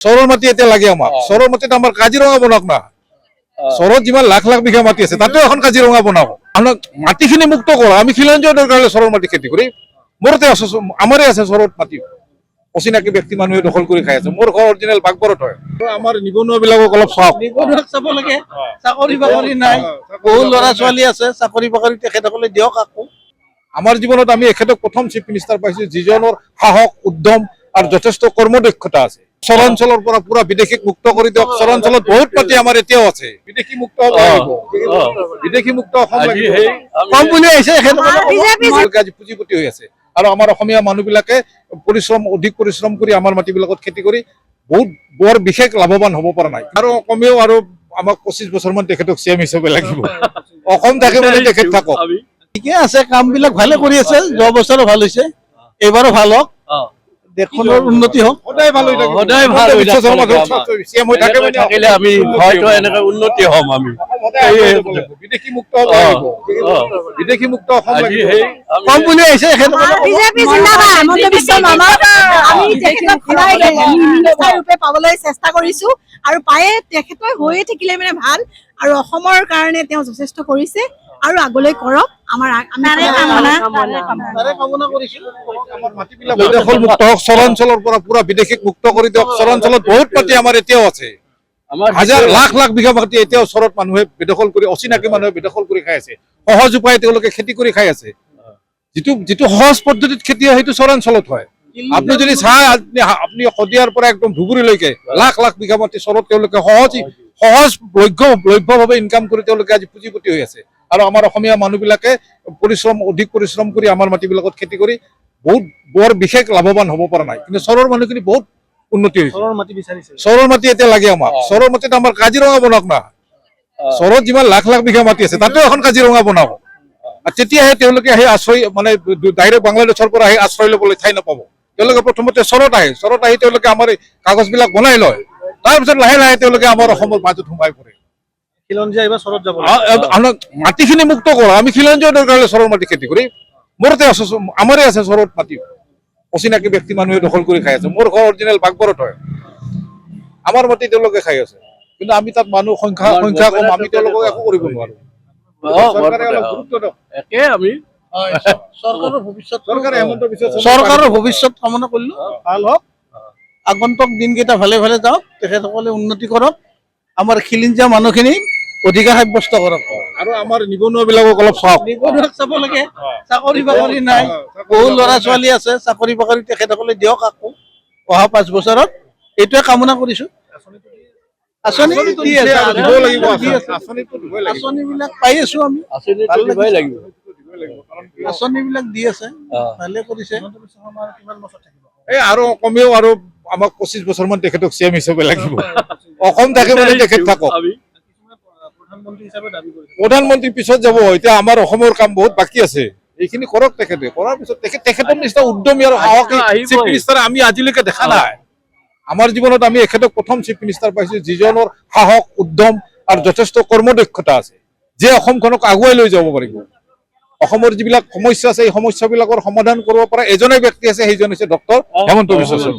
চৰৰ মাটি এতিয়া লাগে আমাক। চৰৰ মাটিত আমাৰ কাজিৰঙা বনাওক না। চৰত যিমান লাখ লাখ বিঘা মাটি আছে তাতেও এখন কাজিৰঙা বনাওক। আমাক মাটিখিনি মুক্ত কৰা। আমি খিলঞ্জীয়া দৰকাৰ হ'লে চৰৰ মাটি খেতি কৰি মোৰতে আছে, আমাৰে আছে চৰত মাটি। অচিনাকি ব্যক্তি মানুহে দখল কৰি খাই আছে। মোৰ ঘৰ অৰিজিনেল বাগবৰত হয়। আমাৰ নিবনুৱাবিলাকক অলপ চাওক। নিবনুৱাক চাব লাগে, চাকৰি বাকৰি নাই, বহু ল'ৰা ছোৱালী আছে, চাকৰি বাকৰি তেখেতসকলে দিয়ক আকৌ। আমাৰ জীৱনত আমি এখেতক প্ৰথম চিফ মিনিষ্টাৰ পাইছো যিজনৰ সাহস, উদ্যম আৰু যথেষ্ট কৰ্মদক্ষতা আছে। চৰাঞ্চলৰ পৰা পুৰা বিদেশীক মুক্ত কৰি দিয়ক। চৰাঞ্চলত বহুত মাটি আমাৰ এতিয়াও আছে। বিদেশী মুক্ত হ'ব লাগিব। বিদেশী মুক্ত অসম লাগিব। কম বুলি আহিছে আজি পুঁজিপতি হৈ আছে। আৰু আমাৰ অসমীয়া মানুহবিলাকে অধিক পৰিশ্ৰম কৰি আমাৰ মাটিবিলাকত খেতি কৰি বহুত বৰ বিশেষ লাভৱান হ'ব পৰা নাই। আৰু কমেও আৰু আমাক 25 বছৰমান তেখেতক চিএম হিচাপে লাগিব। অসম থাকে মানে তেখেত থাকক। ঠিকে আছে, কাম বিলাক ভালে কৰি আছে। যোৱা বছৰো ভাল হৈছে, এইবাৰো ভাল হওক, দেশখনৰ উন্নতি হওক। সদায় ভাল হৈ থাকিব। সদায় ভাল হৈ চিএম হৈ থাকে মানে থাকিলে আমি হয়তো এনেকৈ উন্নতি হ'ম আমি। বিদেশী মুক্ত হ'ব লাগিব। বিদেশী মুক্ত অসম লাগিব। কম বুলি আহিছে বিজেপি জিন্দাবাদ। হিমন্ত বিশ্ব শৰ্মা আমি তেখেতক সদায় মিনিষ্টাৰ ৰূপে পাবলৈ চেষ্টা কৰিছো আৰু পায়ে তেখেতৰ হৈয়ে থাকিলে মানে ভাল। আৰু অসমৰ কাৰণে তেওঁ যথেষ্ট কৰিছে আৰু আগলৈ কৰক। আমাৰ কামনা কৰিছো। দখল মুক্ত হওক। চৰাঞ্চলৰ পৰা পুৰা বিদেশীক মুক্ত কৰি দিয়ক। চৰাঞ্চলত বহুত মাটি আমাৰ এতিয়াও আছে। হাজাৰ লাখ লাখ বিঘা মাটি এতিয়াও চৰত মানুহে বেদখল কৰি, অচিনাকি মানুহে বেদখল কৰি খাই আছে। সহজ উপায়ে তেওঁলোকে খেতি কৰি খাই আছে। যিটো সহজ পদ্ধতিত খেতি হয় সেইটো চৰাঞ্চলত হয়। আপুনি যদি চাই আপুনি শদিয়াৰ পৰা একদম ধুবুৰীলৈকে লাখ লাখ বিঘা মাটি চৰত তেওঁলোকে লভ্যভাৱে ইনকাম কৰি তেওঁলোকে আজি পুঁজিপতি হৈ আছে। আৰু আমাৰ অসমীয়া মানুহবিলাকে অধিক পৰিশ্ৰম কৰি আমাৰ মাটিবিলাকত খেতি কৰি বহুত বৰ বিশেষ লাভৱান হ'ব পৰা নাই। কিন্তু চৰৰ মানুহখিনি বহুত উন্নতি হৈছে। চৰৰ মাটি এতিয়া লাগে আমাক। চৰৰ মাটিত আমাৰ কাজিৰঙা বনাওক না। চৰত যিমান লাখ লাখ বিঘা মাটি আছে তাতেও এখন কাজিৰঙা বনাওক। তেতিয়াহে তেওঁলোকে আহি আশ্ৰয় মানে ডাইৰেক্ট বাংলাদেশৰ পৰা আহি আশ্ৰয় ল'বলৈ ঠাই নাপাব। তেওঁলোকে প্ৰথমতে চৰত আহে। চৰত আহি তেওঁলোকে আমাৰ কাগজবিলাক বনাই লয়। তাৰপিছত লাহে লাহে তেওঁলোকে আমাৰ অসমৰ মাজত সোমাই পৰে। মাটিখিনি মুক্ত কৰা। আমি খিলঞ্জীয়া দৰকাৰ হ'লে চৰৰ মাটি খেতি কৰি মোৰতে আছে, আমাৰে আছে চৰত মাটি। অচিনাকি ব্যক্তি মানুহে দখল কৰি খাই আছে। মোৰ ঘৰ অৰিজিনেল বাগবৰত হয়। আমাৰ মাটি তেওঁলোকে খাই আছে। কিন্তু আমি তাত মানুহ সংখ্যা কম, আমি তেওঁলোকক একো কৰিব নোৱাৰো। চৰকাৰে অলপ গুৰুত্ব দিয়ক। চৰকাৰৰ ভৱিষ্যত কামনা কৰিলো, ভাল হওক। আগন্তুক দিনকেইটা ভালে ভালে যাওক। তেখেতসকলে উন্নতি কৰক। আমাৰ খিলঞ্জীয়া মানুহখিনি অধিকাৰ সাব্যস্ত কৰক। আৰু আমাৰ নিবনুৱাবিলাকক অলপ চাওক। নিবনুৱাক চাব লাগে, চাকৰি বাকৰি নাই, বহু ল'ৰা ছোৱালী আছে, চাকৰি বাকৰি তেখেতসকলে দিয়ক আকৌ অহা 5 বছৰত। এইটোৱে কামনা কৰিছো। আঁচনি দি আছে, আঁচনিবিলাক পাই আছো আমি। আঁচনিবিলাক দি আছে, ভালে কৰিছে। আৰু কমেও আৰু আমাক 25 বছৰমান তেখেতক চিএম হিচাপে লাগিব। অসম থাকে মানে তেখেত থাকক। প্ৰধানমন্ত্ৰী পিছত যাব। এতিয়া আমাৰ অসমৰ কাম বহুত বাকী আছে। এইখিনি কৰক তেখেতে। কৰাৰ পিছত তেখেতৰ নিচিনা উদ্যমী আৰু সাহসী চিফ মিনিষ্টাৰ আমি আজিলৈকে দেখা নাই। আমাৰ জীৱনত আমি এখেতক প্ৰথম চিফ মিনিষ্টাৰ পাইছো যিজনৰ সাহস, উদ্যম আৰু যথেষ্ট কৰ্মদক্ষতা আছে। যে অসমখনক আগুৱাই লৈ যাব পাৰিব। অসমৰ যিবিলাক সমস্যা আছে এই সমস্যাবিলাকৰ সমাধান কৰিব পৰা এজনেই ব্যক্তি আছে, সেইজন হৈছে ডক্টৰ হিমন্ত বিশ্ব শৰ্মা।